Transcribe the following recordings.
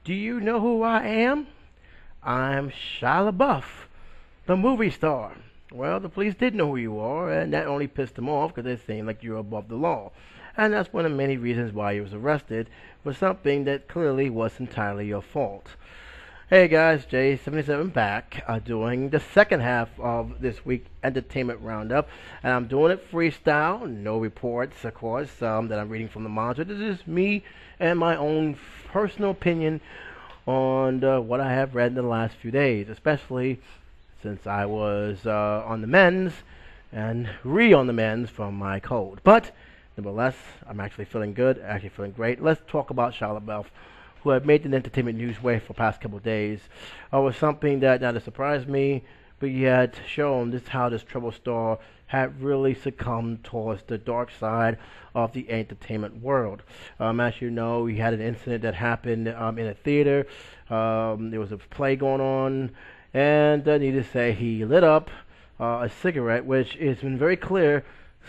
Do you know who I am? I'm Shia LaBeouf, the movie star. Well, the police did know who you are, and that only pissed them off because they seemed like you were above the law. And that's one of many reasons why you was arrested for something that clearly was entirely your fault. Hey guys, J77 back, doing the second half of this week entertainment roundup, and I'm doing it freestyle, no reports, of course, that I'm reading from the monitor. This is me and my own personal opinion on what I have read in the last few days, especially since I was on the mends and on the mends from my cold. But nevertheless, I'm actually feeling good, actually feeling great. Let's talk about Shia LaBeouf, who had made the entertainment news wave for the past couple of days. Was something that not surprised me, but yet shown this how this troubled star had really succumbed towards the dark side of the entertainment world. As you know, he had an incident that happened in a theater. There was a play going on, and needless to say, he lit up a cigarette, which has been very clear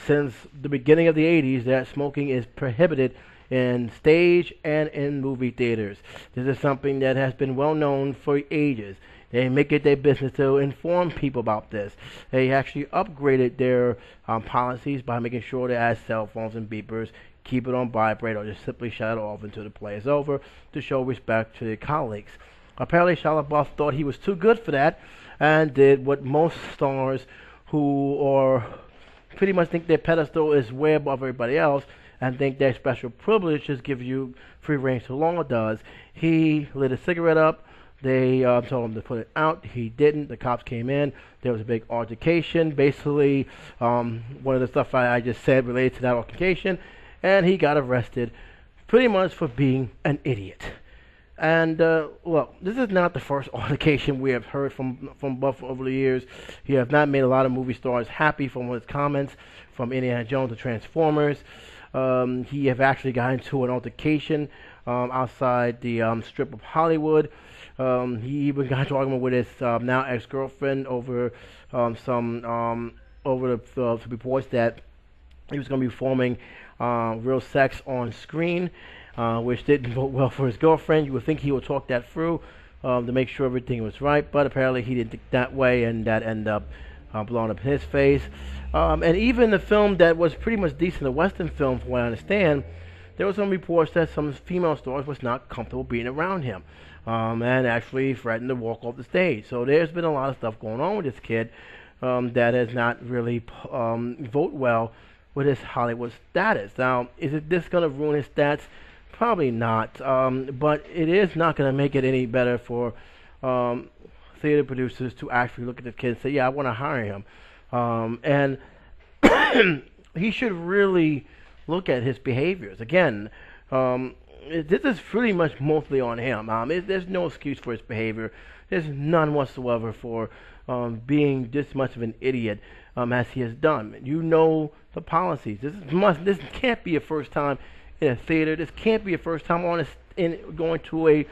since the beginning of the 80s that smoking is prohibited in stage and in movie theaters. This is something that has been well known for ages. They make it their business to inform people about this. They actually upgraded their policies by making sure they add cell phones and beepers, keep it on vibrate, or just simply shut it off until the play is over to show respect to their colleagues. Apparently, Shia LaBeouf thought he was too good for that and did what most stars who are pretty much think their pedestal is way above everybody else and think their special privileges give you free reign so long it does. He lit a cigarette up. They told him to put it out. He didn't. The cops came in. There was a big altercation. Basically, one of the stuff I just said related to that altercation, and he got arrested pretty much for being an idiot. And, well, this is not the first altercation we have heard from Buff over the years. He has not made a lot of movie stars happy from his comments, from Indiana Jones to Transformers. He have actually got into an altercation outside the strip of Hollywood. He even got into an argument with his now ex-girlfriend over over the reports that he was going to be performing real sex on screen, which didn't vote well for his girlfriend. You would think he would talk that through to make sure everything was right, but apparently he didn't think that way, and that ended up blowing up in his face. And even the film that was pretty much decent, a Western film, from what I understand, there were some reports that some female stars was not comfortable being around him, and actually threatened to walk off the stage. So there's been a lot of stuff going on with this kid that has not really vote well with his Hollywood status. Now, is this going to ruin his stats? Probably not, but it is not going to make it any better for theater producers to actually look at this kid and say, yeah, I want to hire him. And he should really look at his behaviors. Again, this is pretty much mostly on him. There's no excuse for his behavior. There's none whatsoever for being this much of an idiot as he has done. You know the policies. This can't be a first time in a theater. This can't be a first time going to a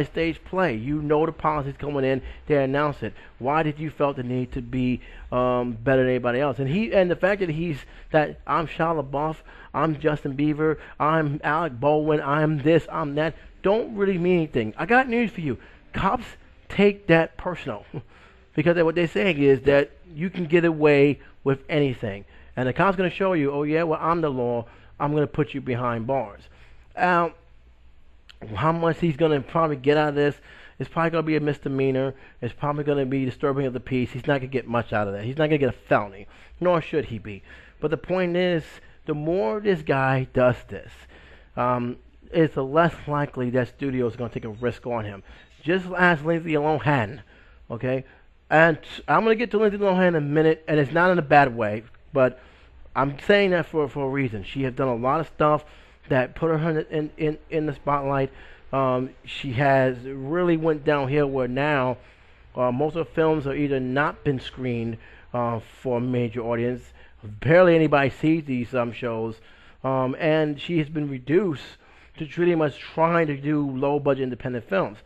stage play. You know the policies coming in. They announce it. Why did you felt the need to be better than anybody else? And the fact that I'm Shia LaBeouf, I'm Justin Bieber, I'm Alec Baldwin, I'm this, I'm that, don't really mean anything. I got news for you. Cops take that personal because what they're saying is that you can get away with anything, and the cop's going to show you, oh yeah, well I'm the law. I'm going to put you behind bars. How much he's going to probably get out of this is probably going to be a misdemeanor. It's probably going to be disturbing of the peace. He's not going to get much out of that. He's not going to get a felony, nor should he be. But the point is, the more this guy does this, it's less likely that studio is going to take a risk on him. Just ask Lindsay Lohan, okay? And I'm going to get to Lindsay Lohan in a minute, and it's not in a bad way, but I'm saying that for a reason. She has done a lot of stuff that put her in the spotlight. She has really went downhill where now most of the films are either not been screened for a major audience. Barely anybody sees these shows. And she has been reduced to pretty much trying to do low-budget independent films.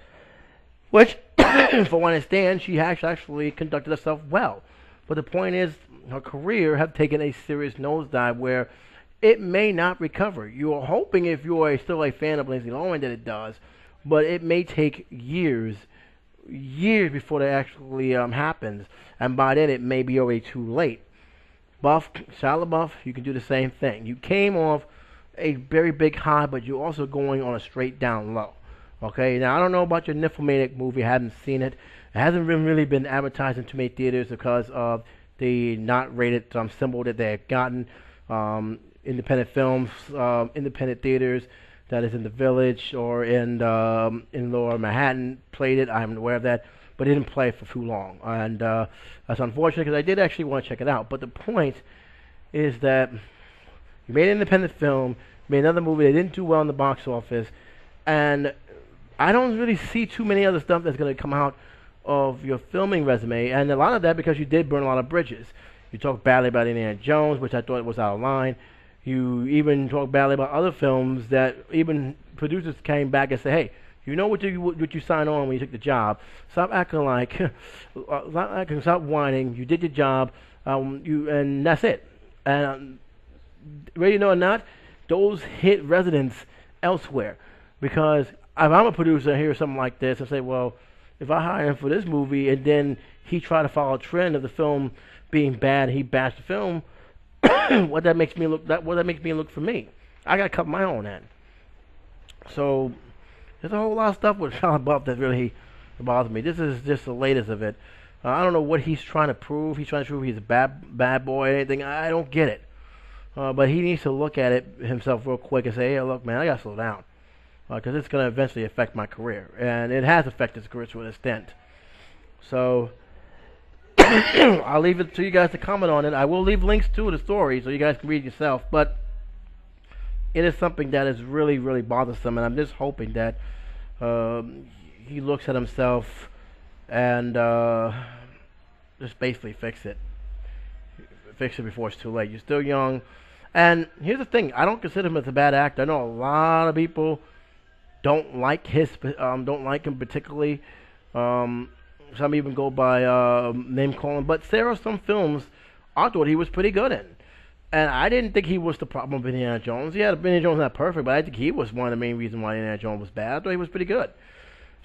Which, for what I understand, she has actually conducted herself well. But the point is, her career have taken a serious nosedive where it may not recover. You are hoping, if you are still a fan of Lindsay Lohan, that it does. but it may take years before that actually happens, and by then it may be already too late. Shia LaBeouf, you can do the same thing. You came off a very big high, but you're also going on a straight down low. Okay, now I don't know about your Nymphomaniac movie. I haven't seen it. It hasn't really been advertised in too many theaters because of the not rated symbol that they have gotten. Independent films, independent theaters that is in the Village or in Lower Manhattan played it. I'm aware of that, but it didn't play for too long, and that's unfortunate because I did actually want to check it out. But the point is that you made an independent film, made another movie that didn't do well in the box office, and I don't really see too many other stuff that's going to come out of your filming resume, and a lot of that because you did burn a lot of bridges. You talked badly about Indiana Jones, which I thought was out of line. You even talked badly about other films that even producers came back and said, hey, you know what you signed on when you took the job. Stop acting like, stop whining. You did your job, and that's it. And whether you know or not, those hit residents elsewhere. Because if I'm a producer and hear something like this, I say, well, if I hire him for this movie and then he try to follow a trend of the film being bad, and he bashed the film, what that makes me look for me. I got to cut my own end. So there's a whole lot of stuff with Shia LaBeouf that really bothers me. This is just the latest of it. I don't know what he's trying to prove. He's trying to prove he's a bad boy or anything. I don't get it. But he needs to look at it himself real quick and say, hey, look, man, I got to slow down. Because it's going to eventually affect my career. And it has affected his career to an extent. So I'll leave it to you guys to comment on it. I will leave links to the story so you guys can read yourself. But it is something that is really, really bothersome. And I'm just hoping that he looks at himself and just basically fix it. Fix it before it's too late. You're still young. And here's the thing. I don't consider him as a bad actor. I know a lot of people don't like him particularly. Some even go by name calling. But there are some films I thought he was pretty good in. And I didn't think he was the problem with Indiana Jones. Yeah, Indiana Jones is not perfect, but I think he was one of the main reasons why Indiana Jones was bad. I thought he was pretty good.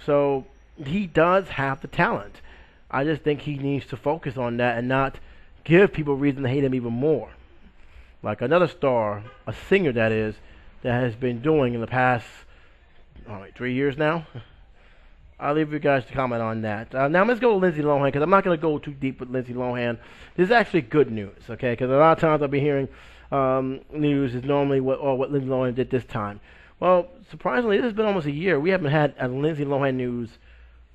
So he does have the talent. I just think he needs to focus on that and not give people reason to hate him even more. Like another star, a singer that is, that has been doing in the past 3 years now. I'll leave you guys to comment on that. Now let's go to Lindsay Lohan, because I'm not going to go too deep with Lindsay Lohan. This is actually good news, okay? Because a lot of times I'll be hearing news is normally what Lindsay Lohan did this time. Well, surprisingly, this has been almost a year. We haven't had a Lindsay Lohan news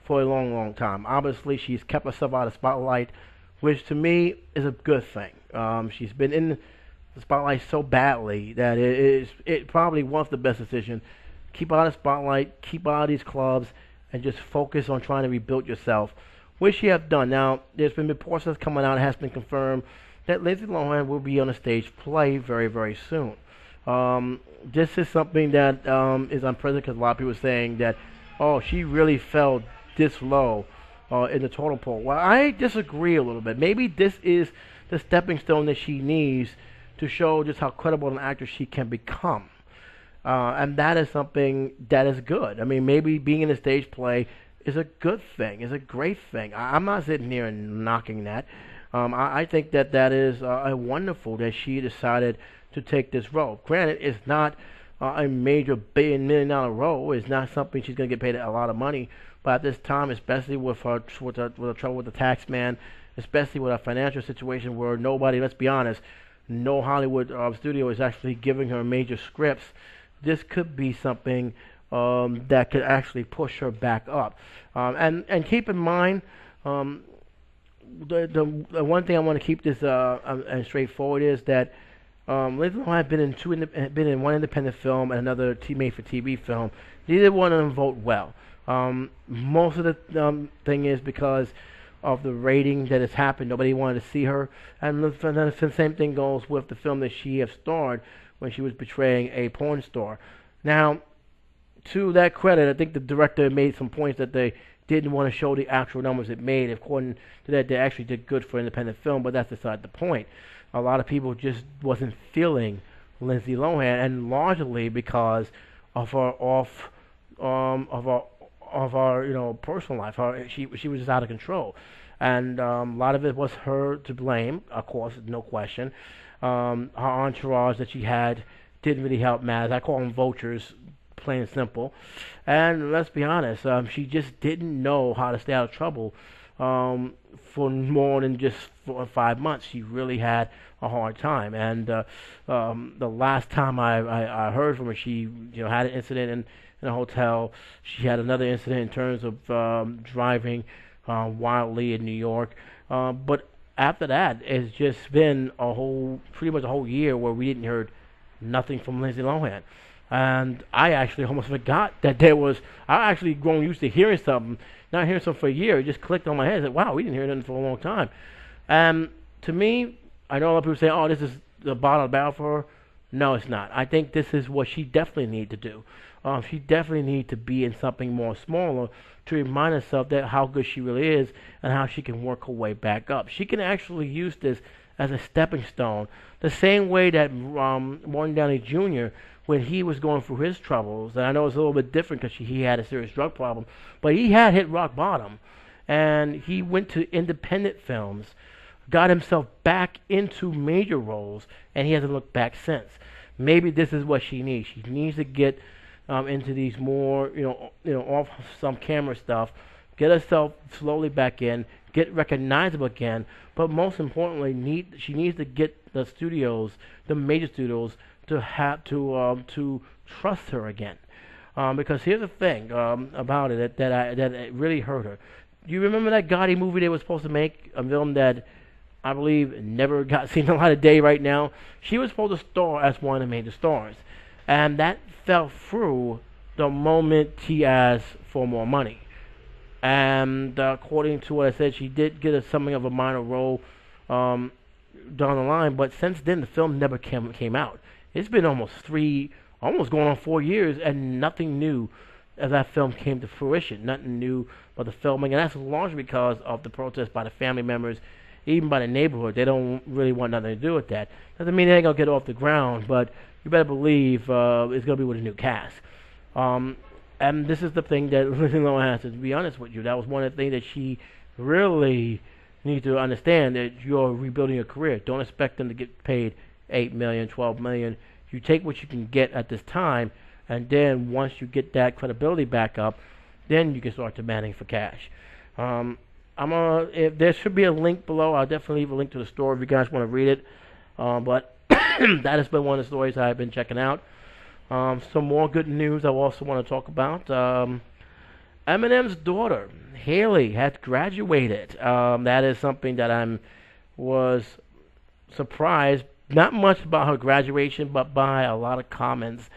for a long, long time. Obviously, she's kept herself out of the spotlight, which to me is a good thing. She's been in the spotlight so badly that it probably was the best decision. Keep out of the spotlight, keep out of these clubs, and just focus on trying to rebuild yourself, which you have done. Now, there's been reports that's coming out, it has been confirmed, that Lindsay Lohan will be on a stage play very, very soon. This is something that is unprecedented, because a lot of people are saying that, oh, she really fell this low in the totem pole. Well, I disagree a little bit. Maybe this is the stepping stone that she needs to show just how credible an actor she can become. And that is something that is good. I mean, maybe being in a stage play is a good thing, is a great thing. I'm not sitting here and knocking that. I think that is wonderful that she decided to take this role. Granted, it's not a major $1 billion role. It's not something she's going to get paid a lot of money. But at this time, especially with her trouble with the tax man, especially with her financial situation where nobody, let's be honest, no Hollywood studio is actually giving her major scripts, this could be something that could actually push her back up. And keep in mind, the one thing I want to keep this and straightforward is that Lindsay Lohan had been in one independent film and another made-for-TV film. Neither one of them vote well. Most of the thing is because of the rating that has happened. Nobody wanted to see her. And the same thing goes with the film that she has starred when she was portraying a porn star. Now, to that credit, I think the director made some points that they didn't want to show the actual numbers it made. According to that, they actually did good for independent film, but that's beside the point. A lot of people just wasn't feeling Lindsay Lohan, and largely because of her of our personal life. She was just out of control, and a lot of it was her to blame, of course, no question. Her entourage that she had didn't really help matters. I call them vultures, plain and simple. And let's be honest, she just didn't know how to stay out of trouble for more than just 4 or 5 months. She really had a hard time. And the last time I heard from her, she had an incident in a hotel. She had another incident in terms of driving wildly in New York. But after that, it's just been pretty much a whole year where we didn't hear nothing from Lindsay Lohan. And I actually almost forgot that there was. I actually grown used to hearing something, not hearing something for a year. It just clicked on my head. I said, "Wow, we didn't hear nothing for a long time." And to me, I know a lot of people say, "Oh, this is the bottom of the barrel for her." No, it's not. I think this is what she definitely need to do. She definitely need to be in something more smaller to remind herself that how good she really is and how she can work her way back up. She can actually use this as a stepping stone, the same way that Martin Downey Jr., when he was going through his troubles, and I know it's a little bit different because he had a serious drug problem, but he had hit rock bottom, and he went to independent films, got himself back into major roles, and he hasn't looked back since. Maybe this is what she needs. She needs to get into these more, off some camera stuff, get herself slowly back in, get recognizable again, but most importantly, she needs to get the studios, the major studios, to trust her again. Because here's the thing about it that it really hurt her. Do you remember that Gotti movie they were supposed to make, a film that I believe never got seen a lot of day right now? She was supposed to star as one of the major stars, and that fell through the moment he asked for more money. And according to what I said, she did get something of a minor role down the line, but since then the film never came out. It's been almost going on 4 years, and nothing new as that film came to fruition. Nothing new about the filming, and that's largely because of the protests by the family members, even by the neighborhood. They don't really want nothing to do with that. Doesn't mean they ain't gonna get off the ground, but you better believe it's gonna be with a new cast. And this is the thing that Lindsay Lohan has to be honest with you. That was one of the things that she really needs to understand, that you're rebuilding your career. Don't expect them to get paid $8 million, $12 million. You take what you can get at this time, and then once you get that credibility back up, then you can start demanding for cash. If there should be a link below, I'll definitely leave a link to the story if you guys want to read it. But that has been one of the stories I've been checking out. Some more good news I also want to talk about. Eminem's daughter, Haley, has graduated. That is something that was surprised. Not much about her graduation, but by a lot of comments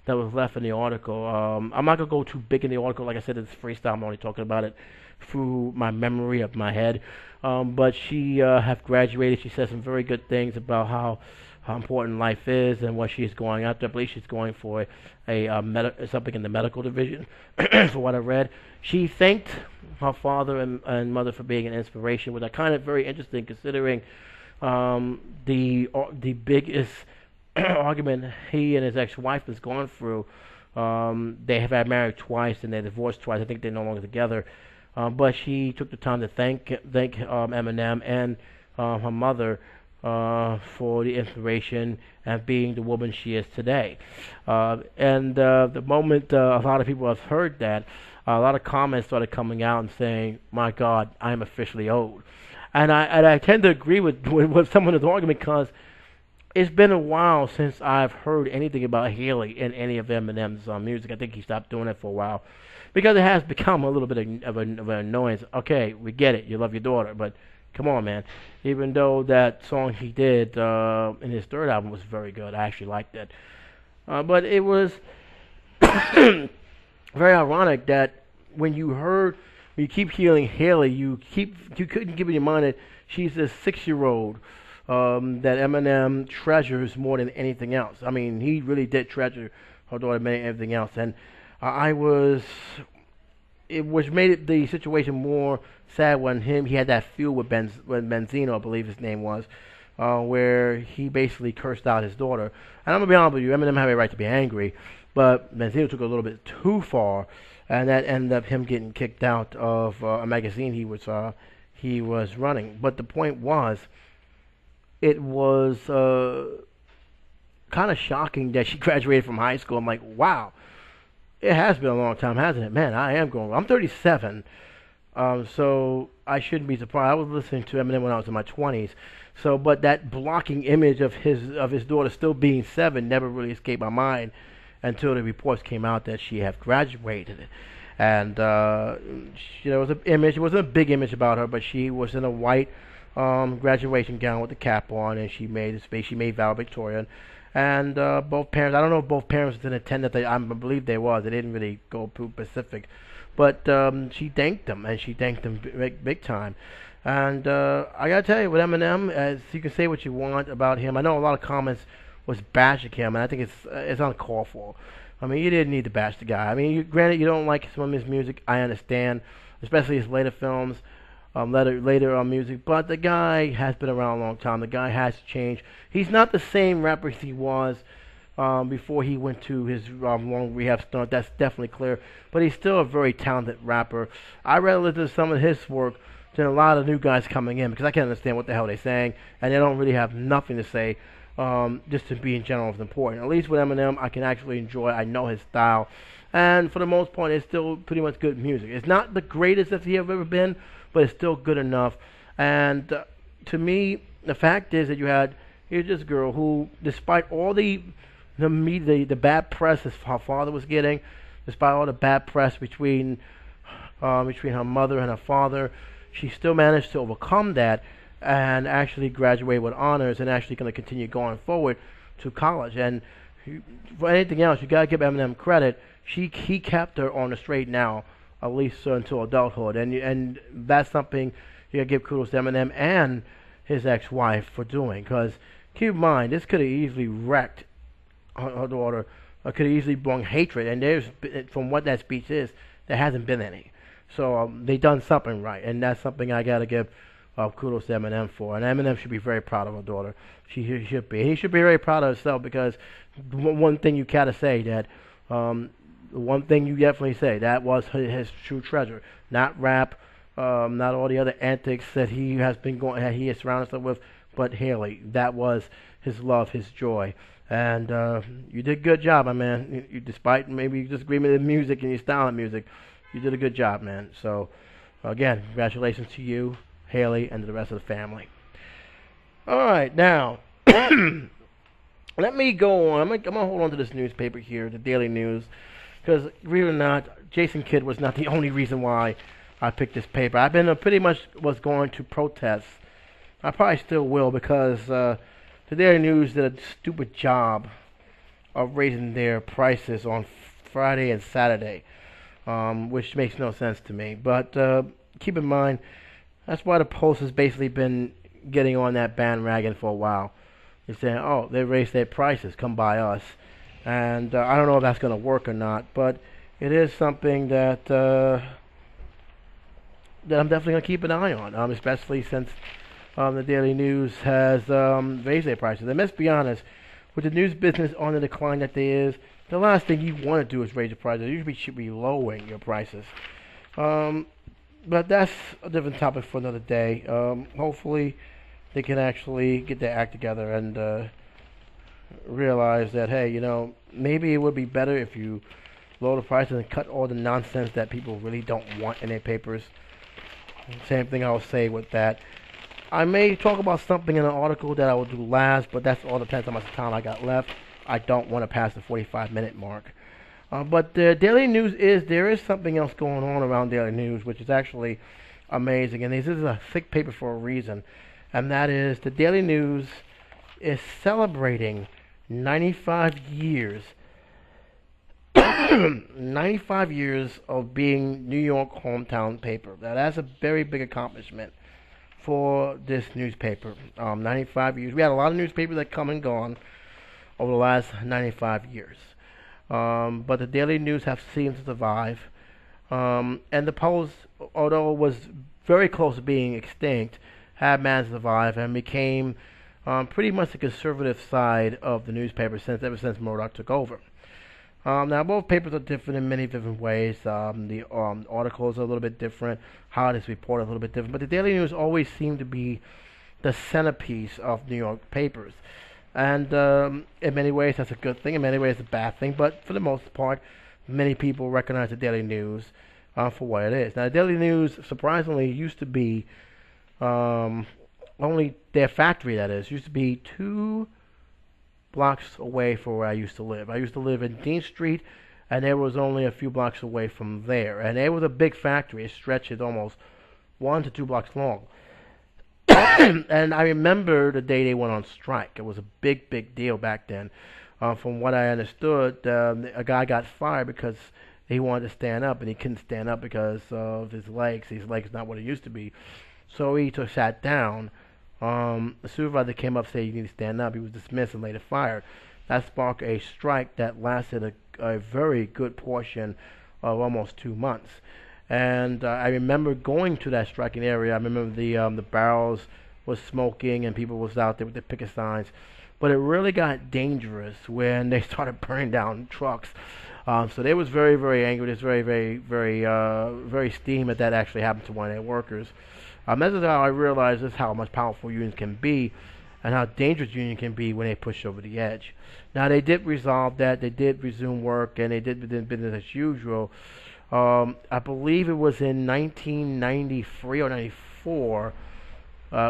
that was left in the article. I'm not going to go too big in the article. Like I said, it's freestyle. I'm only talking about it through my memory of my head. But she has graduated. She said some very good things about how important life is and what she's going after. I believe she's going for something in the medical division, for what I read. She thanked her father and mother for being an inspiration, which I kind of very interesting considering the biggest argument he and his ex-wife has gone through. They have had married twice and they divorced twice. I think they're no longer together. But she took the time to thank Eminem and her mother for the inspiration and being the woman she is today. And the moment a lot of people have heard that, a lot of comments started coming out and saying, "My God, I'm officially old." And I tend to agree with some of the argument, because it's been a while since I've heard anything about Haley in any of Eminem's music. I think he stopped doing it for a while because it has become a little bit of an annoyance. Okay, we get it. You love your daughter, but come on, man. Even though that song he did in his third album was very good, I actually liked it. But it was very ironic that when you keep hearing Haley, you couldn't keep in your mind that she's a 6-year-old that Eminem treasures more than anything else. I mean, he really did treasure her daughter more than anything else, and it made the situation more sad when he had that feud with Benzino, I believe his name was, where he basically cursed out his daughter. And I'm gonna be honest with you, Eminem had a right to be angry, but Benzino took it a little bit too far, and that ended up him getting kicked out of a magazine he was running. But the point was, it was kind of shocking that she graduated from high school. I'm like, wow, it has been a long time, hasn't it? Man, I am growing. I'm 37, so I shouldn't be surprised. I was listening to Eminem when I was in my 20s. So, but that blocking image of his daughter still being 7 never really escaped my mind until the reports came out that she had graduated. And there was an image. It wasn't a big image about her, but she was in a white graduation gown with the cap on, and she made valedictorian. And both parents, I don't know if both parents didn't attend that. I believe they was. They didn't really go too specific, but she thanked them, and she thanked them big time. And I gotta tell you, with Eminem, as you can say what you want about him, I know a lot of comments was bashing him, and I think it's uncalled for. I mean, you didn't need to bash the guy. I mean, granted, you don't like some of his music. I understand, especially his later films, later music. But the guy has been around a long time. The guy has changed. He's not the same rapper he was before he went to his long rehab stunt. That's definitely clear. But he's still a very talented rapper. I'd rather listen to some of his work than a lot of new guys coming in, because I can't understand what the hell they're saying, and they don't really have nothing to say. Just to be in general is important. At least with Eminem, I can actually enjoy. I know his style, and for the most part, it's still pretty much good music. It's not the greatest that he have ever been, but it's still good enough. And to me, the fact is that here's this girl who, despite all the bad press her father was getting, despite all the bad press between her mother and her father, she still managed to overcome that and actually graduate with honors, and actually going to continue going forward to college. And for anything else, you got to give Eminem credit. He kept her on the straight now, at least until adulthood, and that's something you got to give kudos to Eminem and his ex-wife for doing. Because keep in mind, this could have easily wrecked her daughter, or could have easily brought hatred. And from what that speech is, there hasn't been any. So they done something right, and that's something I got to give kudos to Eminem for. And Eminem should be very proud of her daughter. She should be. He should be very proud of himself, because one thing you gotta say that one thing you definitely say that was his true treasure. Not rap, not all the other antics that he has surrounded himself with, but Haley. That was his love, his joy. And you did a good job, my man. Despite maybe disagreement in music and your style of music, you did a good job, man. So again, congratulations to you, Haley, and to the rest of the family. All right, now let me go on. I'm gonna hold on to this newspaper here, the Daily News, because believe it or not, Jason Kidd was not the only reason why I picked this paper. I've been pretty much was going to protest. I probably still will, because the Daily News did a stupid job of raising their prices on Friday and Saturday, which makes no sense to me. But keep in mind, that's why the Post has basically been getting on that bandwagon for a while. They're saying, oh, they raised their prices, come by us. And I don't know if that's going to work or not, but it is something that that I'm definitely going to keep an eye on, especially since the Daily News has raised their prices. And let's be honest, with the news business on the decline that there is, the last thing you want to do is raise the prices. You usually should be lowering your prices. But that's a different topic for another day. Hopefully, they can actually get their act together and realize that, hey, maybe it would be better if you lower the prices and cut all the nonsense that people really don't want in their papers. Same thing I will say with that. I may talk about something in an article that I will do last, but that's all depends on how much time I got left. I don't want to pass the 45-minute mark. But the Daily News there is something else going on around Daily News, which is actually amazing. And this is a thick paper for a reason. And that is the Daily News is celebrating 95 years 95 years of being New York hometown paper. Now, that's a very big accomplishment for this newspaper. 95 years. We had a lot of newspapers that come and gone over the last 95 years. But the Daily News have seemed to survive. And the Post, although it was very close to being extinct, have managed to survive and became pretty much the conservative side of the newspaper ever since Murdoch took over. Now, both papers are different in many different ways. The articles are a little bit different, how it is reported a little bit different. But the Daily News always seemed to be the centerpiece of New York papers. And in many ways, that's a good thing. In many ways, it's a bad thing. But for the most part, many people recognize the Daily News for what it is. Now, the Daily News, surprisingly, used to be only their factory, that is, used to be 2 blocks away from where I used to live. I used to live in Dean Street, and it was only a few blocks away from there. And it was a big factory. It stretched almost 1 to 2 blocks long. And I remember the day they went on strike. It was a big, big deal back then. From what I understood, a guy got fired because he wanted to stand up, and he couldn't stand up because of his legs. His legs not what it used to be. So he sat down. The supervisor came up and said, "You need to stand up." He was dismissed and later fired. That sparked a strike that lasted a very good portion of almost 2 months. And I remember going to that striking area. I remember the barrels was smoking and people was out there with their picket signs. But it really got dangerous when they started burning down trucks. So they was very, very angry. There's very, very, very steam that actually happened to one of their workers. This is how I realized this is how much powerful unions can be and how dangerous unions can be when they push over the edge. Now, they did resolve that. They did resume work, and they did business as usual. I believe it was in 1993 or 94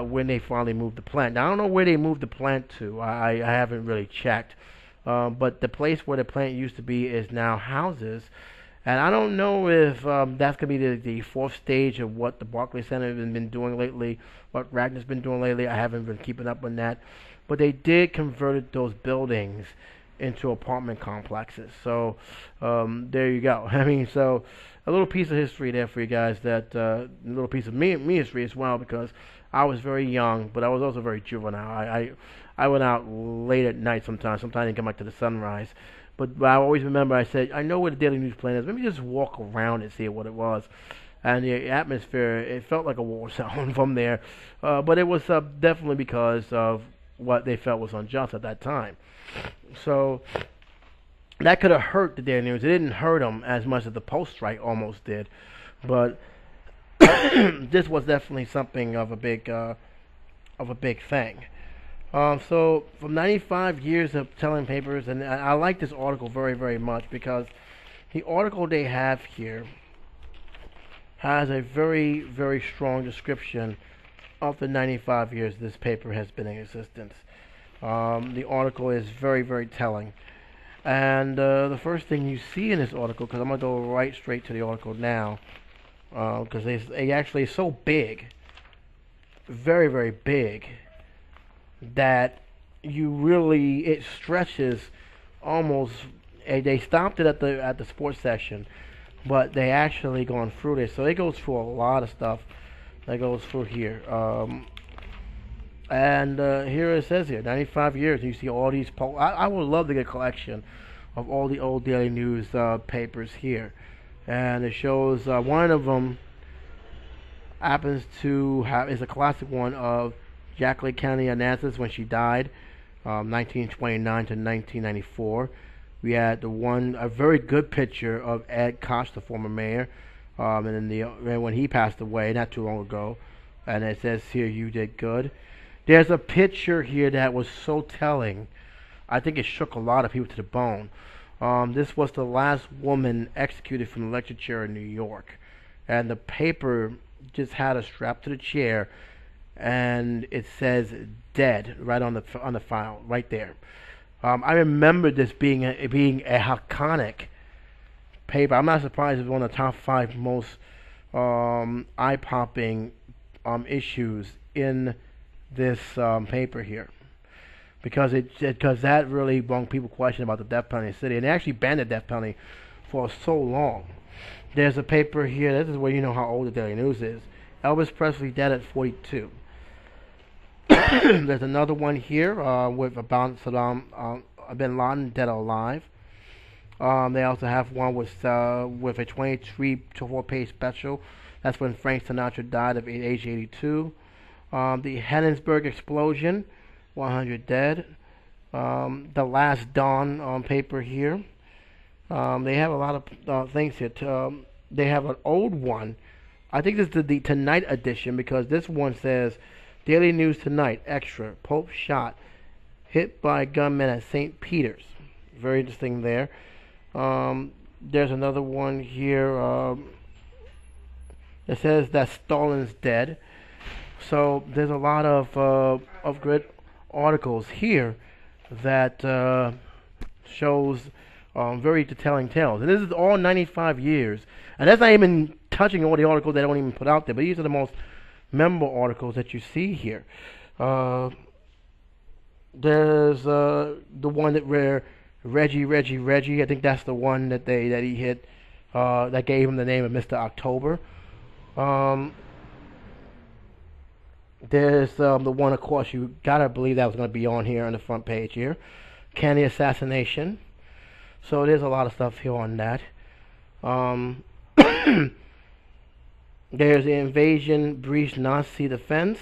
when they finally moved the plant. Now, I don't know where they moved the plant to. I haven't really checked. But the place where the plant used to be is now houses. And I don't know if that's going to be the 4th stage of what the Barclays Center has been doing lately, what Ragner's been doing lately. I haven't been keeping up on that. But they did convert those buildings into apartment complexes. So there you go. I mean, so a little piece of history there for you guys. That a little piece of me history as well, because I was very young, but I was also very juvenile. I went out late at night sometimes. Sometimes I didn't come back to the sunrise. But I always remember I said, I know where the Daily News plant is. Let me just walk around and see what it was. And the atmosphere, it felt like a war zone from there. But it was definitely because of what they felt was unjust at that time. So that could have hurt the Daily News. It didn't hurt them as much as the Post strike almost did. But this was definitely something of a big thing. So from 95 years of telling papers, and I like this article very, very much because the article they have here has a very, very strong description of the 95 years this paper has been in existence. The article is very, very telling. And the first thing you see in this article, because I'm going to go right straight to the article now, because it actually is so big, very, very big, that it stretches almost. They stopped it at the sports section, but they actually gone through this. So it goes through a lot of stuff that goes through here. And here it says here, 95 years. You see all these I would love to get a collection of all the old Daily News papers here. And it shows one of them happens to is a classic one of Jacqueline County Onassis when she died, 1929 to 1994. We had a very good picture of Ed Koch, the former mayor, and then when he passed away not too long ago. And it says here, "You did good." There's a picture here that was so telling. I think it shook a lot of people to the bone. This was the last woman executed from the electric chair in New York, and the paper just had her strapped to the chair. And it says "dead" right on the file, right there. I remember this being a iconic paper. I'm not surprised it's one of the top 5 most eye-popping issues in this paper here, because that really brought people question about the death penalty in the city, and they actually banned the death penalty for so long. There's a paper here. This is where you know how old the Daily News is. Elvis Presley dead at 42. There's another one here with about Saddam bin Laden dead or alive. They also have one with a 23-4-page special. That's when Frank Sinatra died at age 82. The Helensburgh explosion 100 dead. The Last Dawn on paper here. They have a lot of things here. They have an old one. I think this is the Tonight edition because this one says Daily News Tonight Extra. Pope shot, hit by gunman at St. Peter's. Very interesting there. There's another one here that says that Stalin's dead. So there's a lot of good articles here that shows very telling tales. And this is all 95 years. And that's not even touching all the articles they don't even put out there. But these are the most memorable articles that you see here. There's the one that where Reggie. I think that's the one that he hit. That gave him the name of Mr. October. There's the one, of course, you gotta believe that was going to be on here on the front page here. Kennedy assassination. So there's a lot of stuff here on that. There's the invasion breach Nazi defense.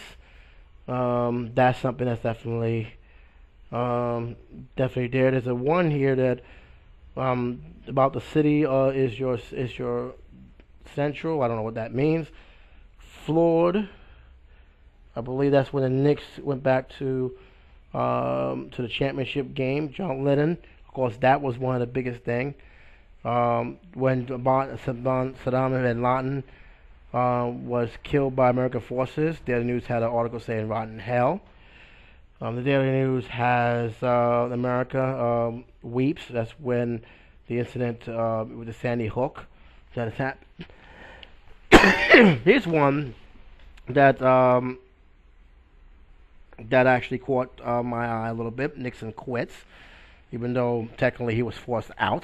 That's something that's definitely there. There's a one here that about the city is your central. I don't know what that means. Floored. I believe that's when the Knicks went back to the championship game. John Lennon, of course, that was one of the biggest things. When Saddam bin Laden was killed by American forces, Daily News had an article saying "Rotten Hell." The Daily News has America weeps. That's when the incident with the Sandy Hook that has happened. Here's one that that actually caught my eye a little bit. Nixon quits, even though technically he was forced out.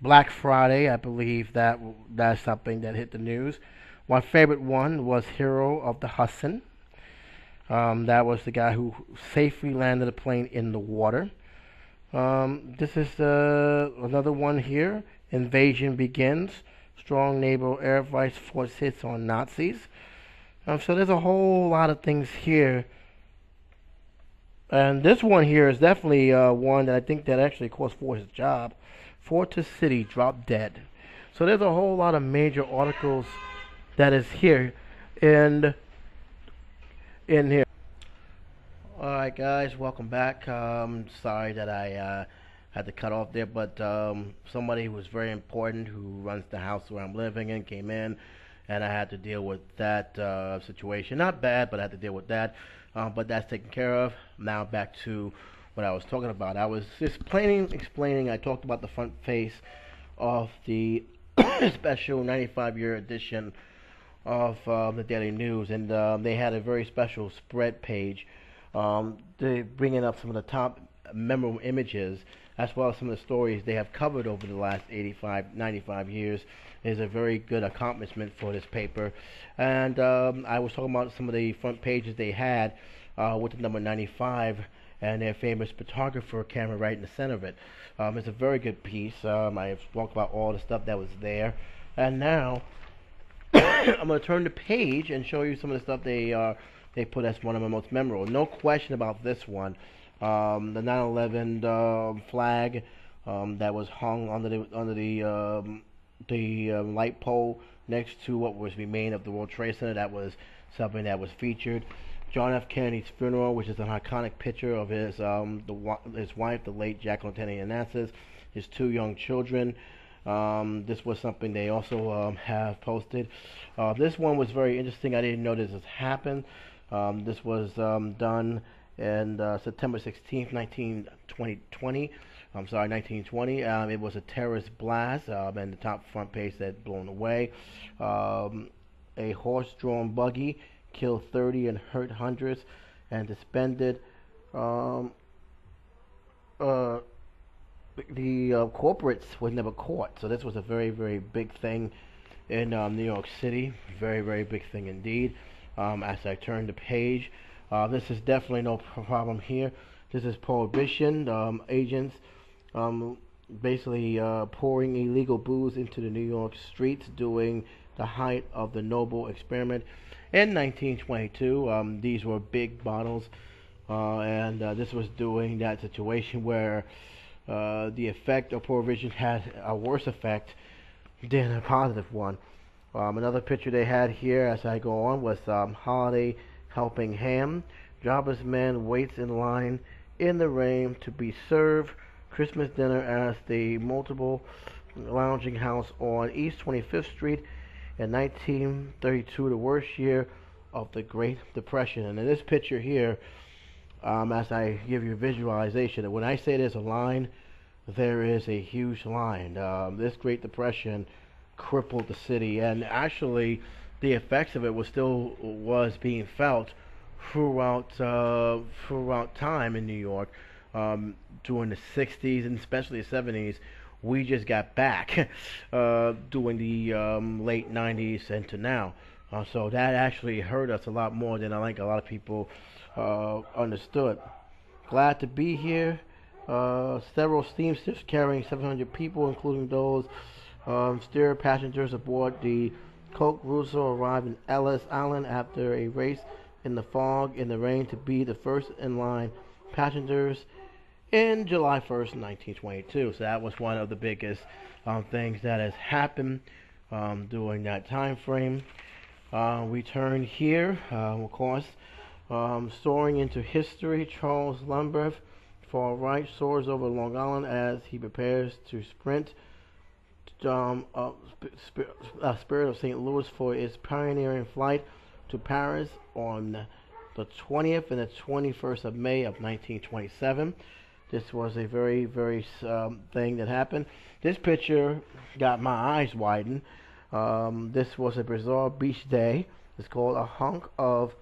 Black Friday, I believe that's something that hit the news. My favorite one was Hero of the Hudson. That was the guy who safely landed a plane in the water. This is another one here. Invasion begins. Strong naval air vice force hits on Nazis. So there's a whole lot of things here. And this one here is definitely one that I think that actually cost Ford his job. Fortress City dropped dead. So there's a whole lot of major articles that is here in here. Alright guys, welcome back. Sorry that I had to cut off there, but somebody who was very important who runs the house where I'm living in came in, and I had to deal with that situation. Not bad, but I had to deal with that. But that's taken care of. Now back to what I was talking about. I was just explaining. I talked about the front face of the special 95-year edition of the Daily News, and they had a very special spread page. They bringing up some of the top memorable images, as well as some of the stories they have covered over the last 95 years. Is a very good accomplishment for this paper. And I was talking about some of the front pages they had with the number 95 and their famous photographer camera right in the center of it. It's a very good piece. I've talked about all the stuff that was there. And now I'm going to turn the page and show you some of the stuff they put as one of the most memorable. No question about this one. The 9/11 flag that was hung under the light pole next to what was remain of the World Trade Center. That was something that was featured. John F. Kennedy's funeral, which is an iconic picture of his wife, the late Jacqueline Kennedy Onassis, his two young children. This was something they also have posted. This one was very interesting. I didn't know this has happened. This was done in September 16th, 1920. I'm sorry, 1920. It was a terrorist blast, and the top front page said blown away. A horse-drawn buggy killed 30 and hurt hundreds, and suspended the corporates was never caught. So this was a very, very big thing in New York City. Very, very big thing indeed. As I turn the page, this is definitely no problem here. This is prohibition. Agents basically pouring illegal booze into the New York streets during the height of the Noble experiment. in 1922. These were big bottles, and this was during that situation where the effect of prohibition had a worse effect than a positive one. Another picture they had here as I go on was Holiday helping ham. Jobless man waits in line in the rain to be served Christmas dinner at the multiple lounging house on East 25th Street in 1932, the worst year of the Great Depression. And in this picture here, as I give you a visualization, when I say there's a line, there is a huge line. This Great Depression crippled the city, and actually the effects of it was being felt throughout time in New York during the 60s and especially the 70s. We just got back during the late 90s and to now. So that actually hurt us a lot more than I think a lot of people understood. Glad to be here. Several steamships carrying 700 people, including those steer passengers aboard the Coke Russo, arrived in Ellis Island after a race in the fog in the rain to be the first in line passengers in July 1st, 1922. So that was one of the biggest things that has happened during that time frame. We turn here, of course, soaring into history. Charles Lambert, far right, soars over Long Island as he prepares to sprint. Spirit of St. Louis for its pioneering flight to Paris on the 20th and the 21st of May of 1927. This was a very, very thing that happened. This picture got my eyes widened. This was a bizarre beach day. It's called a hunk of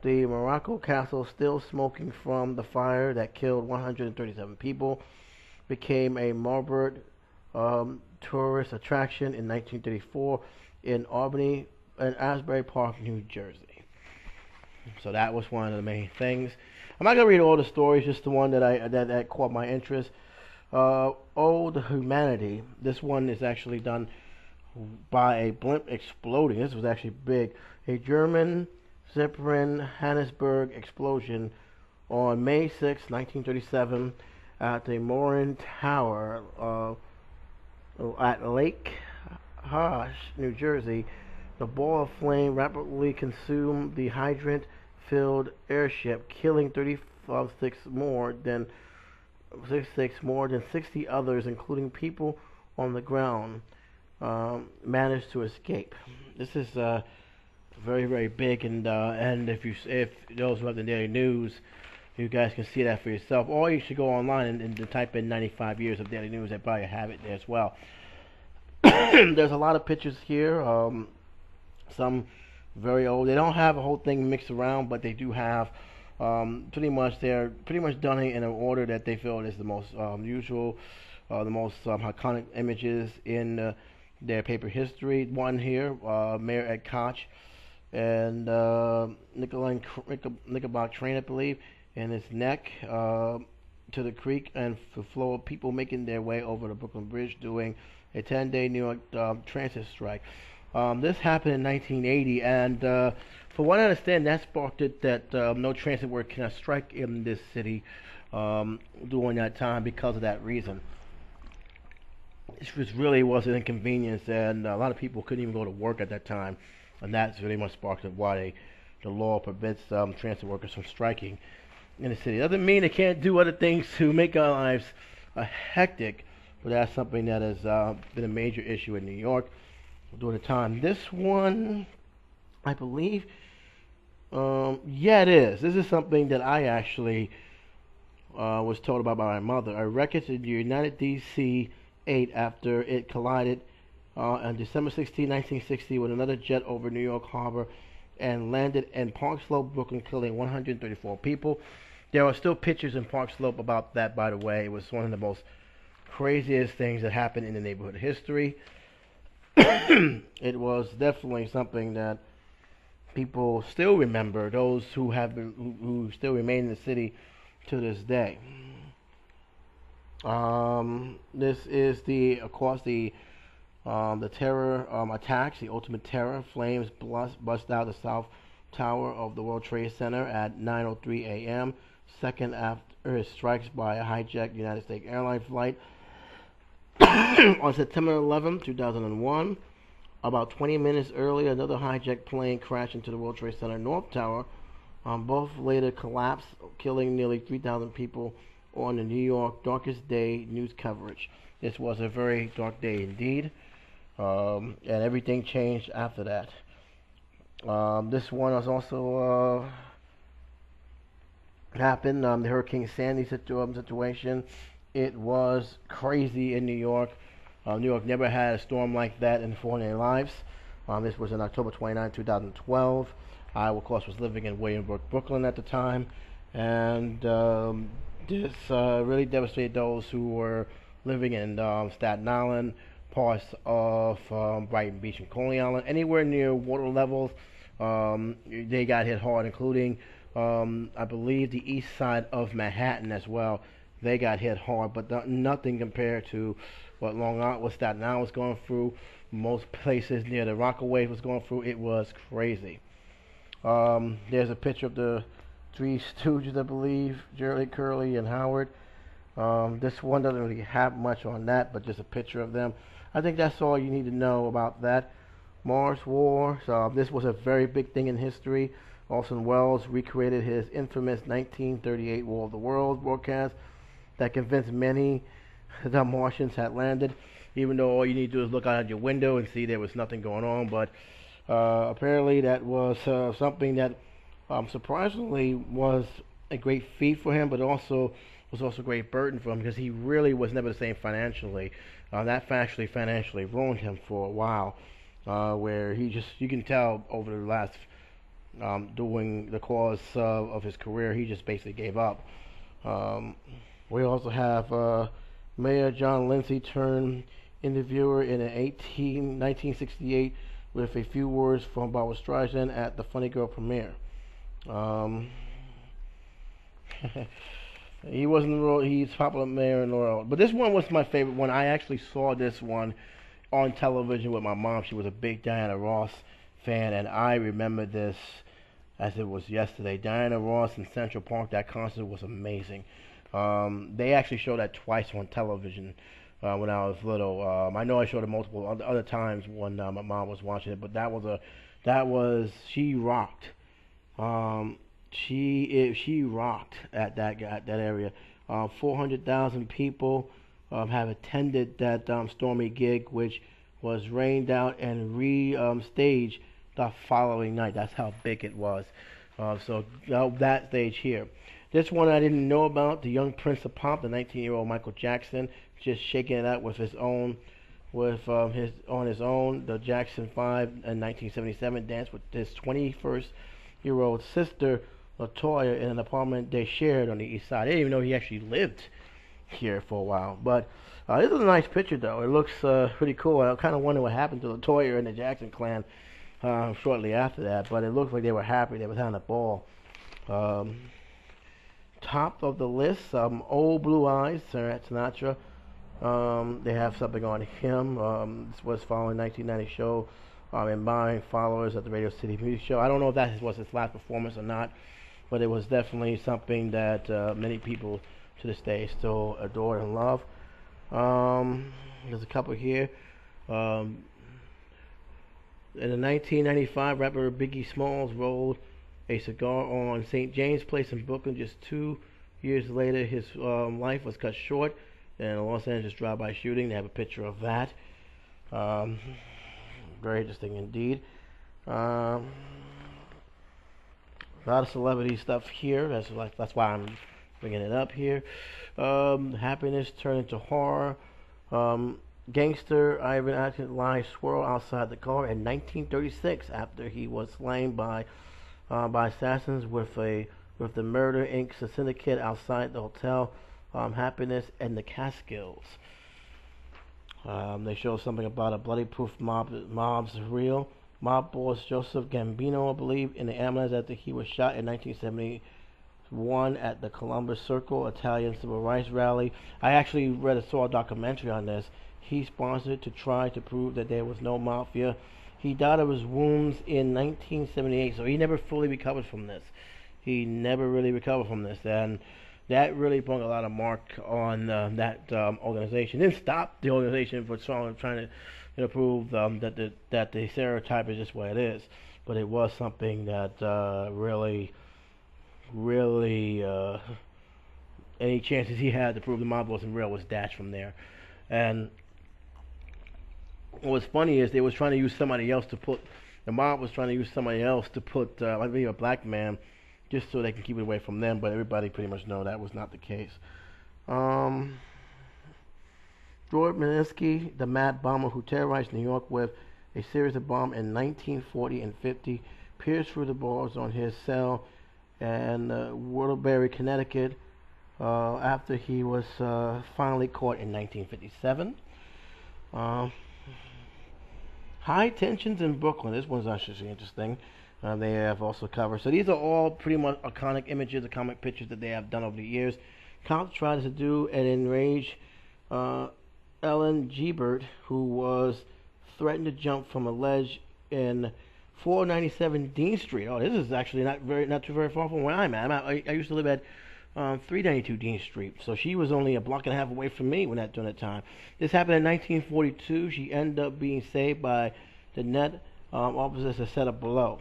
the Morocco Castle, still smoking from the fire that killed 137 people, became a Marburg tourist attraction in 1934 in Albany and Asbury Park, New Jersey. So that was one of the main things. I'm not gonna read all the stories, just the one that caught my interest. Old Humanity. This one is actually done by a blimp exploding. This was actually big. A German Zeppelin Hannesburg explosion on May 6, 1937, at the Morin Tower at Lake Hosh, New Jersey. The ball of flame rapidly consumed the hydrant-filled airship, killing 36 more than 60 others, including people on the ground, managed to escape. This is very, very big, and if those who have the Daily News, you guys can see that for yourself. Or you should go online and type in 95 years of Daily News. They probably have it there as well. There's a lot of pictures here. Some very old. They don't have a whole thing mixed around, but they do have they're pretty much done in an order that they feel is the most usual, the most iconic images in their paper history. One here, Mayor Ed Koch and Knickerbocker train, I believe, in his neck to the creek, and the flow of people making their way over the Brooklyn Bridge doing a 10-day New York transit strike. This happened in 1980, and for what I understand, that sparked it that no transit work cannot strike in this city during that time because of that reason. It really was an inconvenience, and a lot of people couldn't even go to work at that time, and that's really much sparked it why the law prevents transit workers from striking in the city. Doesn't mean they can't do other things to make our lives hectic, but that's something that has been a major issue in New York during the time. This one, I believe, yeah, it is. This is something that I actually was told about by my mother. A wreckage in the United DC-8 after it collided on December 16, 1960 with another jet over New York Harbor and landed in Park Slope, Brooklyn, killing 134 people. There are still pictures in Park Slope about that, by the way. It was one of the most craziest things that happened in the neighborhood history. It was definitely something that people still remember, those who still remain in the city to this day. This is of course the terror attacks, the ultimate terror. Flames bust out the South tower of the World Trade Center at 9:03 a.m., second after his strikes by a hijacked United States airline flight on September 11, 2001. About 20 minutes earlier, another hijacked plane crashed into the World Trade Center North Tower. Both later collapsed, killing nearly 3,000 people on the New York darkest day news coverage. This was a very dark day indeed, and everything changed after that. This one was also happened, the Hurricane Sandy situation. It was crazy in New York. New York never had a storm like that in 400 lives. This was in October 29, 2012. I, of course, was living in Williamsburg, Brooklyn at the time, and this really devastated those who were living in Staten Island, parts of Brighton Beach and Coney Island, anywhere near water levels. They got hit hard, including, I believe, the east side of Manhattan as well. They got hit hard, but nothing compared to what Staten Island was going through. Most places near the Rockaway was going through. It was crazy. There's a picture of the Three Stooges, I believe, Jerry, Curly, and Howard. This one doesn't really have much on that, but just a picture of them. I think that's all you need to know about that. Mars War. So this was a very big thing in history. Orson Welles recreated his infamous 1938 War of the Worlds broadcast that convinced many the Martians had landed, even though all you need to do is look out your window and see there was nothing going on. But apparently that was something that surprisingly was a great feat for him, but also was also a great burden for him, because he really was never the same financially. That actually financially ruined him for a while, where you can tell over the last, during the course of his career, he just basically gave up. We also have Mayor John Lindsay turned interviewer in 1968 with a few words from Barbra Streisand at the Funny Girl premiere. He's popular mayor in Laurel. But this one was my favorite one. I actually saw this one on television with my mom. She was a big Diana Ross fan, and I remember this as it was yesterday. Diana Ross in Central Park, that concert was amazing. They actually showed that twice on television when I was little. I know I showed it multiple other times when my mom was watching it, but she rocked. She rocked at that area. 400,000 people have attended that Stormy gig, which was rained out and re-staged the following night. That's how big it was. So that stage here. This one I didn't know about. The Young Prince of Pop, the 19-year-old Michael Jackson, just shaking it out with his own, on his own. The Jackson 5 in 1977 danced with his 21st-year-old sister LaToya in an apartment they shared on the east side. I didn't even know he actually lived here for a while. But this is a nice picture, though. It looks pretty cool. I kind of wonder what happened to LaToya and the Jackson clan shortly after that. But it looks like they were happy. They were having a ball. Top of the list, Old Blue Eyes, Sinatra. They have something on him. This was following 1990 show, inspiring followers at the Radio City Music Show. I don't know if that was his last performance or not, but it was definitely something that many people to this day still adore and love. There's a couple here. In the 1995, rapper Biggie Smalls rolled a cigar on St. James Place in Brooklyn. Just 2 years later, his life was cut short in a Los Angeles drive-by shooting. They have a picture of that. Very interesting indeed. A lot of celebrity stuff here. That's why I'm bringing it up here. Happiness turned into horror. Gangster Ivan Alcantara swirl outside the car in 1936 after he was slain by assassins with the Murder Inc. syndicate outside the hotel. Happiness and the Catskills. They show something about a bloody proof mob's real. Mob boss Joseph Gambino, I believe, in the ambulance after he was shot in 1970 one at the Columbus Circle Italian Civil Rights Rally. I actually saw a documentary on this. He sponsored to try to prove that there was no mafia. He died of his wounds in 1978, so he never fully recovered from this. He never really recovered from this, and that really put a lot of mark on that organization. It didn't stop the organization from trying to prove that the stereotype is just what it is, but it was something that really any chances he had to prove the mob wasn't real was dashed from there. And what's funny is they was trying to use somebody else to put the mob was trying to use somebody else to put like maybe a black man just so they can keep it away from them, but everybody pretty much know that was not the case. George Meninsky, the mad bomber who terrorized New York with a series of bombs in 1940 and 50, pierced through the bars on his cell in Waterbury, Connecticut, after he was finally caught in 1957. High tensions in Brooklyn. This one's actually interesting. They have also covered. So these are all pretty much iconic images, the comic pictures that they have done over the years. Cops tried to do and enrage Ellen Gebert, who was threatened to jump from a ledge in 497 Dean Street. Oh, this is actually not too very far from where I'm at. I used to live at 392 Dean Street, so she was only a block and a half away from me during that time. This happened in 1942. She ended up being saved by the net officers that set up below.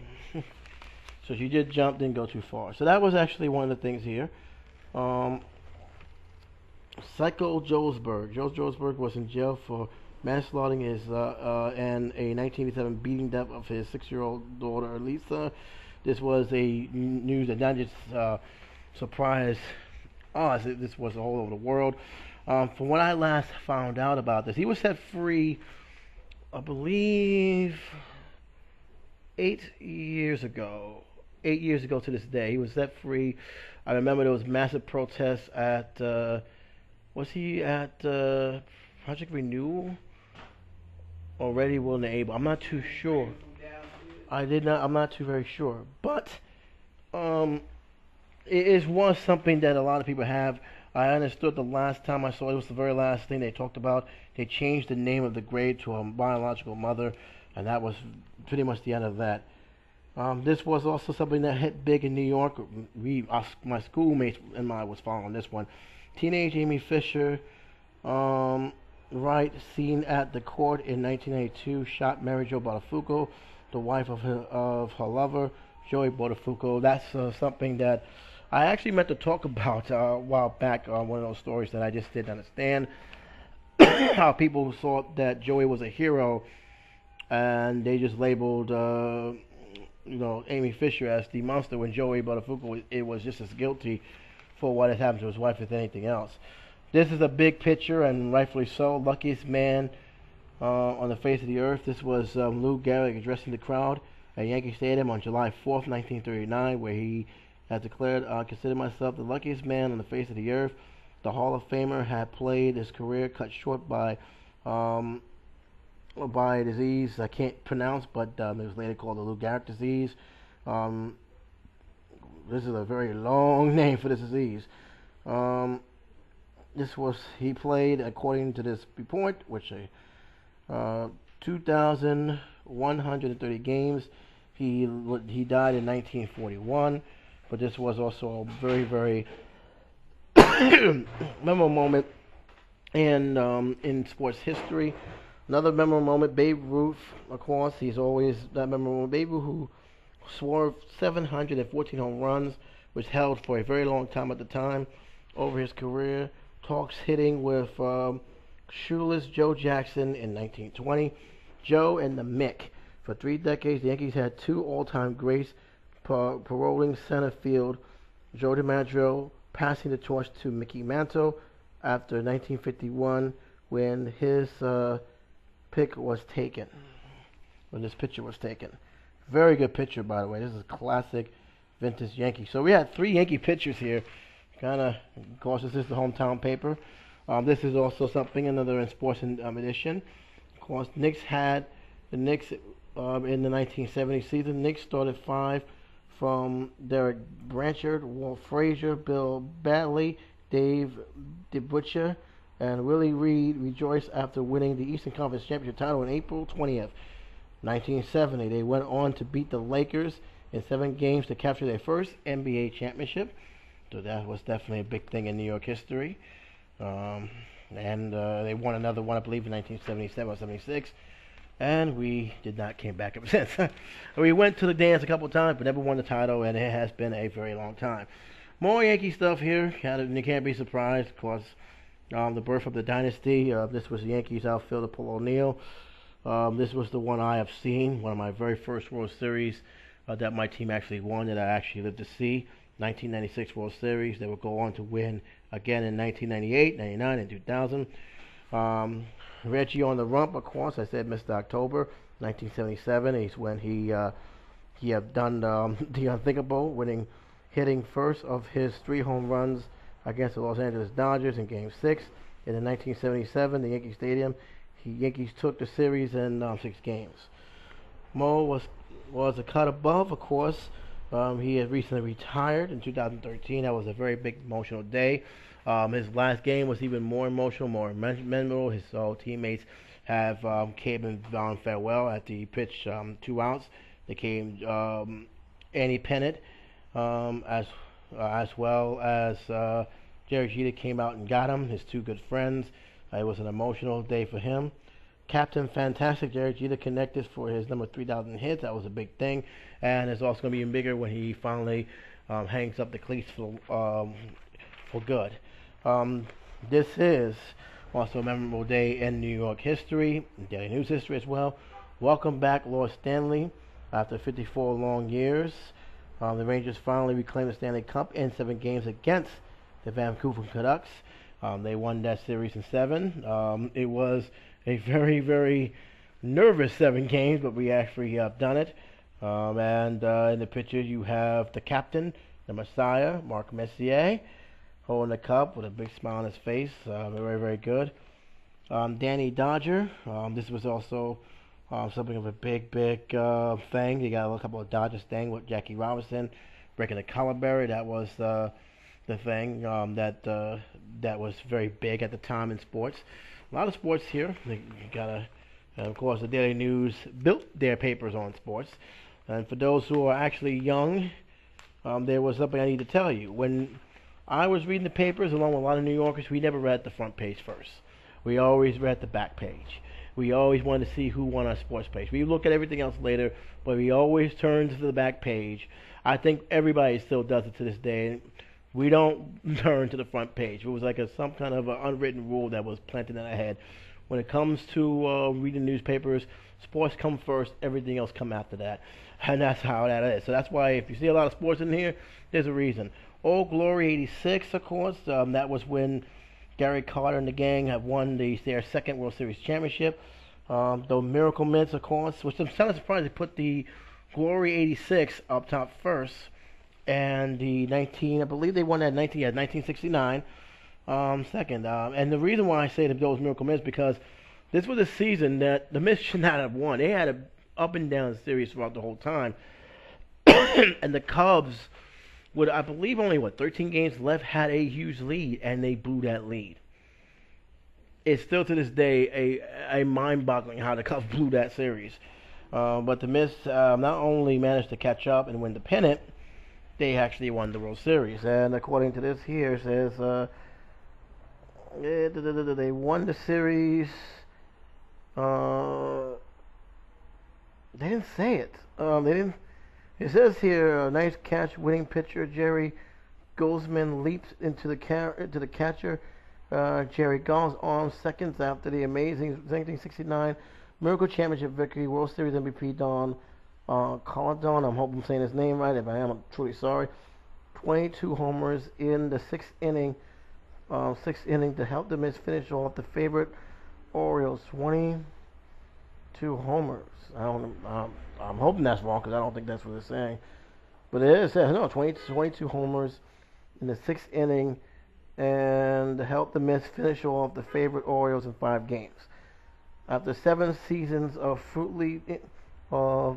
So she did jump, didn't go too far. So that was actually one of the things here. Psycho Jolesberg. Joe Jolesberg was in jail for manslaughter and a 1987 beating death of his 6-year-old daughter, Lisa. This was a news that not just surprised us, this was all over the world. From what I last found out about this, he was set free, I believe, 8 years ago. 8 years ago to this day, he was set free. I remember there was massive protests at was he at Project Renewal or Ready, Willing, and Able? I'm not too sure. I'm not too very sure. But it was something that a lot of people have. I understood the last time I saw it was the very last thing they talked about. They changed the name of the grave to a biological mother, and that was pretty much the end of that. This was also something that hit big in New York. My schoolmates and I was following this one. Teenage Amy Fisher, seen at the court in 1982, shot Mary Jo Buttafuoco, the wife of her lover, Joey Buttafuoco. That's something that I actually meant to talk about a while back on one of those stories that I just didn't understand. How people thought that Joey was a hero, and they just labeled Amy Fisher as the monster, when Joey Buttafuoco it was just as guilty for what had happened to his wife as anything else. This is a big picture, and rightfully so. Luckiest man on the face of the earth. This was Lou Gehrig addressing the crowd at Yankee Stadium on July 4th, 1939, where he had declared, "I consider myself the luckiest man on the face of the earth." The Hall of Famer had played his career cut short by a disease I can't pronounce, but it was later called the Lou Gehrig disease. This is a very long name for this disease. He played, according to this report, 2,130 games. He died in 1941, but this was also a very, very memorable moment in sports history. Another memorable moment, Babe Ruth, of course. He's always that memorable. Babe Ruth, who swore 714 home runs, was held for a very long time at the time over his career. Talks hitting with shoeless Joe Jackson in 1920. Joe and the Mick. For 3 decades, the Yankees had 2 all-time greats paroling center field. Joe DiMaggio passing the torch to Mickey Mantle after 1951 when his pick was taken. When this picture was taken. Very good picture, by the way. This is a classic vintage Yankee. So we had 3 Yankee pictures here. Of course, this is the hometown paper. This is also something, another in sports edition. Of course, the Knicks in the 1970 season. Knicks started 5 from Derek Branchard, Walt Frazier, Bill Batley, Dave DeButcher, and Willie Reed rejoiced after winning the Eastern Conference Championship title on April 20th, 1970. They went on to beat the Lakers in 7 games to capture their first NBA championship. So that was definitely a big thing in New York history. And they won another one, I believe, in 1977 or 76. And we did not came back ever since. We went to the dance a couple times, but never won the title, and it has been a very long time. More Yankee stuff here. You can't be surprised, of course. The birth of the dynasty. This was the Yankees outfielder Paul O'Neill. This was the one I have seen, one of my very first World Series that my team actually won, that I actually lived to see. 1996 World Series. They would go on to win again in 1998, 99, and 2000. Reggie on the rump, of course. I said Mr. October, 1977. He's when he had done the unthinkable, hitting first of his 3 home runs against the Los Angeles Dodgers in Game 6. In the 1977, the Yankee Stadium, Yankees took the series in 6 games. Mo was a cut above, of course. He had recently retired in 2013. That was a very big emotional day. His last game was even more emotional, more memorable. His teammates have came and farewell at the pitch 2 outs. They came Annie Pennant as well as Jerry Jeter came out and got him, his 2 good friends. It was an emotional day for him. Captain Fantastic, Jerry Jeter, connected for his number 3,000 hits. That was a big thing. And it's also going to be even bigger when he finally hangs up the cleats for good. This is also a memorable day in New York history, daily news history as well. Welcome back, Lord Stanley. After 54 long years, the Rangers finally reclaimed the Stanley Cup in 7 games against the Vancouver Canucks. They won that series in 7. It was a very, very nervous 7 games, but we actually have done it. And in the picture, you have the captain, the Messiah, Mark Messier, holding the cup with a big smile on his face. Very, very good. Danny Dodger. This was also something of a big thing. You got a couple of Dodgers thing with Jackie Robinson breaking the collar barrier. That was the thing that was very big at the time in sports. A lot of sports here. You gotta, and of course, the Daily News built their papers on sports. And for those who are actually young, there was something I need to tell you. When I was reading the papers, along with a lot of New Yorkers, we never read the front page first. We always read the back page. We always wanted to see who won our sports page. We look at everything else later, but we always turn to the back page. I think everybody still does it to this day. We don't turn to the front page. It was like some kind of an unwritten rule that was planted in our head. When it comes to reading newspapers, sports come first, everything else come after that. And that's how that is. So that's why if you see a lot of sports in here, there's a reason. Old Glory 86, of course, that was when Gary Carter and the gang have won their 2nd World Series championship. The Miracle Mints, of course, which I'm kind of surprised they put the Glory 86 up top first. And the I believe they won that 1969 second. And the reason why I say that those Miracle Mints because this was a season that the Mets should not have won. They had an up and down series throughout the whole time. And the Cubs, with I believe only 13 games left, had a huge lead, and they blew that lead. It's still to this day a mind-boggling how the Cubs blew that series. But the Mets not only managed to catch up and win the pennant, they actually won the World Series. And according to this here, it says they won the series. They didn't say it. They didn't. It says here, a nice catch, winning pitcher Jerry Goldsman leaps into the catcher. Jerry Gall's arms seconds after the amazing 1969 Miracle Championship victory. World Series MVP Don Colladon. I hope I'm saying his name right. If I am, I'm truly sorry. 22 homers in the 6th inning. 6th inning to help the Mets finish off the favorite Orioles. 22 homers. I'm hoping that's wrong because I don't think that's what it's saying. But it is. No, 22 homers in the 6th inning and to help the Mets finish off the favorite Orioles in 5 games. After 7 seasons of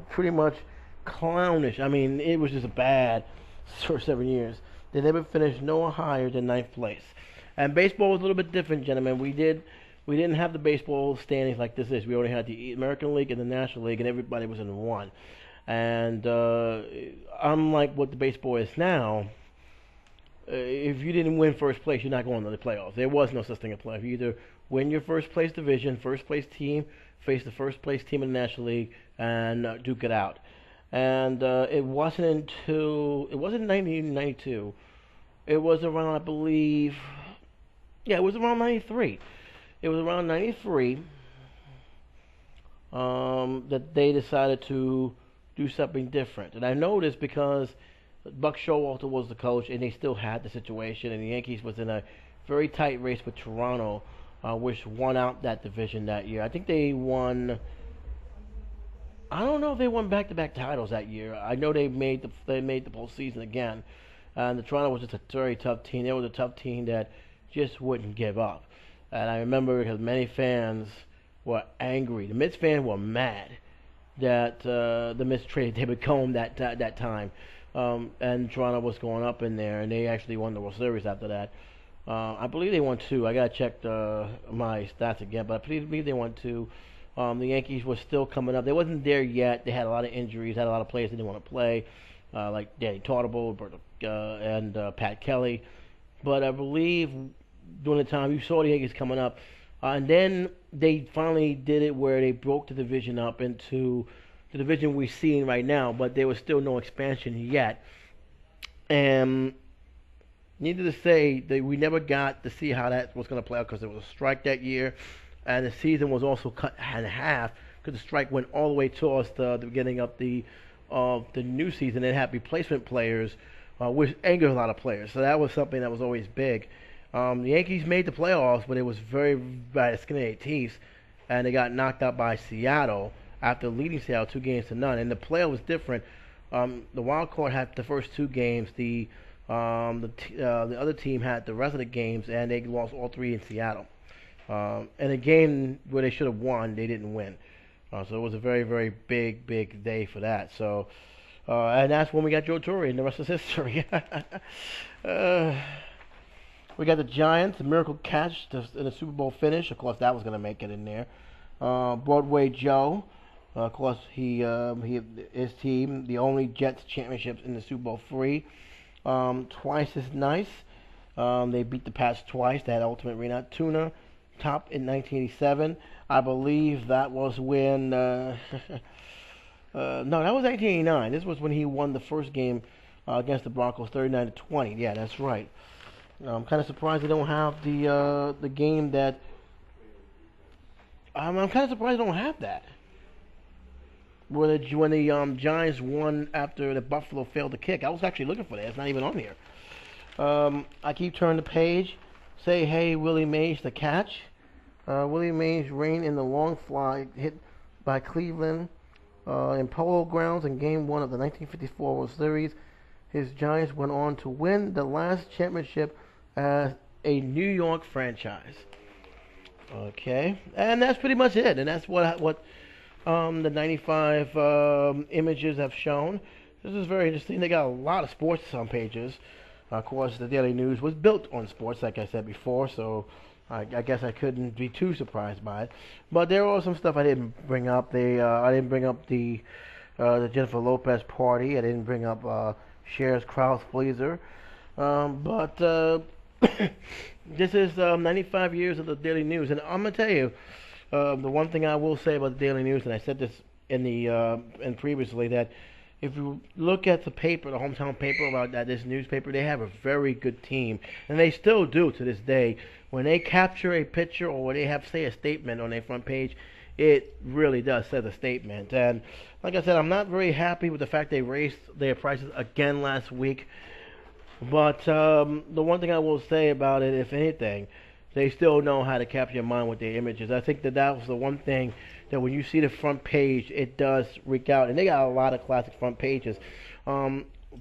pretty much clownish. I mean, it was just bad for 7 years. They never finished no higher than ninth place. And baseball was a little bit different, gentlemen. We didn't have the baseball standings like this is. We only had the American League and the National League, and everybody was in one. And unlike what the baseball is now, if you didn't win first place, you're not going to the playoffs. There was no such thing as playoffs. You either win your first place division, first place team, face the first place team in the National League, and duke it out. And it wasn't 1992. It was around, I believe, yeah, it was around 93. It was around 93 that they decided to do something different. And I know this because Buck Showalter was the coach, and they still had the situation, and the Yankees was in a very tight race with Toronto, which won out that division that year. I think they won. I don't know if they won back-to-back titles that year. I know they made the postseason again, and the Toronto was just a very tough team. They were a tough team that just wouldn't give up. And I remember because many fans were angry. The Mets fans were mad that the Mets traded David Cone that time. And Toronto was going up in there, and they actually won the World Series after that. I believe they won two. I gotta check my stats again, but I believe they won two. The Yankees were still coming up. They wasn't there yet. They had a lot of injuries, had a lot of players that didn't want to play, like Danny Tartable, and Pat Kelly. But I believe during the time you saw the Yankees coming up, and then they finally did it where they broke the division up into the division we're seeing right now, but there was still no expansion yet. And needless to say, that we never got to see how that was going to play out because there was a strike that year, and the season was also cut in half because the strike went all the way towards the beginning of the new season. It had replacement players, which angered a lot of players. So that was something that was always big. The Yankees made the playoffs, but it was very by the skin of their teeth, and they got knocked out by Seattle after leading Seattle 2-0. And the playoff was different. The wild card had the first two games. The other team had the rest of the games, and they lost all three in Seattle. And a game where they should have won, they didn't win. So it was a very, very big day for that. So, and that's when we got Joe Torre, and the rest is history. We got the Giants, the miracle catch in the Super Bowl finish. Of course, that was going to make it in there. Broadway Joe, of course, his team, the only Jets championships in the Super Bowl free. Twice as nice. They beat the Pats twice. They had Ultimate Arena. Tuna top in 1987. I believe that was when. No, that was 1989. This was when he won the first game against the Broncos, 39-20. Yeah, that's right. I'm kind of surprised they don't have the game that. I'm kind of surprised they don't have that. When the Giants won after the Buffalo failed to kick. I was actually looking for that. It's not even on here. I keep turning the page. Say hey, Willie Mays the catch. Willie Mays reigned in the long fly hit by Cleveland in Polo Grounds in Game 1 of the 1954 World Series. His Giants went on to win the last championship as a New York franchise. Okay, and that's pretty much it. And that's what the 95 images have shown. This is very interesting. They got a lot of sports on pages. Of course, the Daily News was built on sports, like I said before, so I guess I couldn't be too surprised by it. But there was some stuff I didn't bring up. I didn't bring up the Jennifer Lopez party. I didn't bring up Cher's crowd pleaser. But this is 95 years of the Daily News, and I'm gonna tell you the one thing I will say about the Daily News, and I said this in previously, that if you look at the paper, the hometown paper about this newspaper, they have a very good team, and they still do to this day. When they capture a picture or when they have, say, a statement on their front page, it really does set a statement. And like I said, I'm not very happy with the fact they raised their prices again last week. But the one thing I will say about it, if anything, they still know how to capture your mind with their images. I think that was the one thing that when you see the front page, it does reek out. And they got a lot of classic front pages.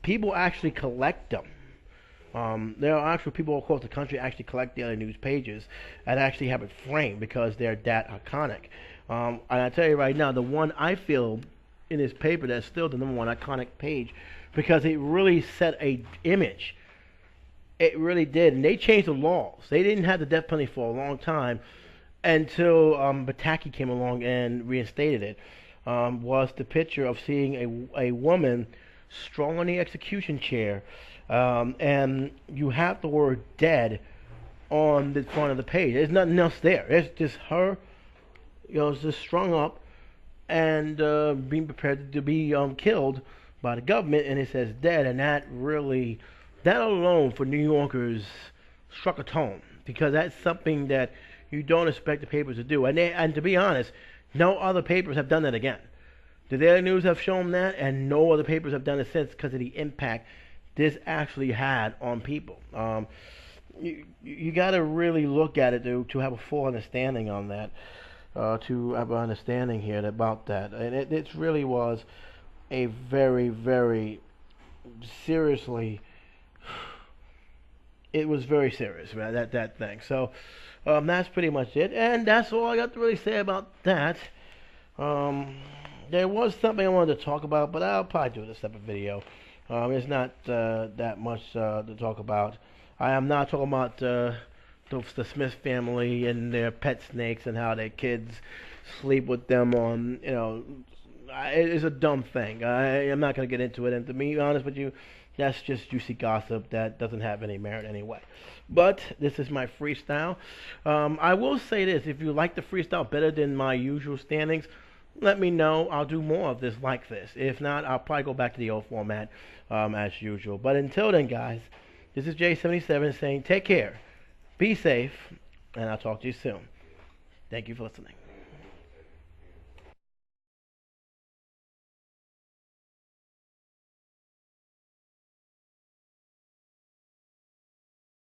People actually collect them. There are actual people across the country actually collect Daily News pages and actually have it framed because they're that iconic. And I tell you right now, the one I feel in his paper that's still the #1 iconic page because it really set a image. It really did, and they changed the laws. They didn't have the death penalty for a long time until Bataki came along and reinstated it. Was the picture of seeing a woman strung on the execution chair, and you have the word "dead" on the front of the page. There's nothing else there. It's just her, just strung up and being prepared to be killed by the government, and it says "dead," and that alone for New Yorkers struck a tone because that's something that you don't expect the papers to do. And to be honest, no other papers have done that again. The Daily News have shown that, and no other papers have done it since because of the impact this actually had on people. You got to really look at it to have a full understanding on that, to have an understanding here about that. And it really was a very, very seriously, it was very serious, man, that thing. So that's pretty much it, and that's all I got to really say about that. There was something I wanted to talk about, but I'll probably do it in a separate video. It's not that much to talk about. I am not talking about the Smith family and their pet snakes and how their kids sleep with them on, it's a dumb thing. I'm not going to get into it, and to be honest with you, that's just juicy gossip that doesn't have any merit anyway. But this is my freestyle. I will say this: if you like the freestyle better than my usual standings, let me know. I'll do more of this like this. If not, I'll probably go back to the old format as usual. But until then, guys, this is J77 saying take care, be safe, and I'll talk to you soon. Thank you for listening.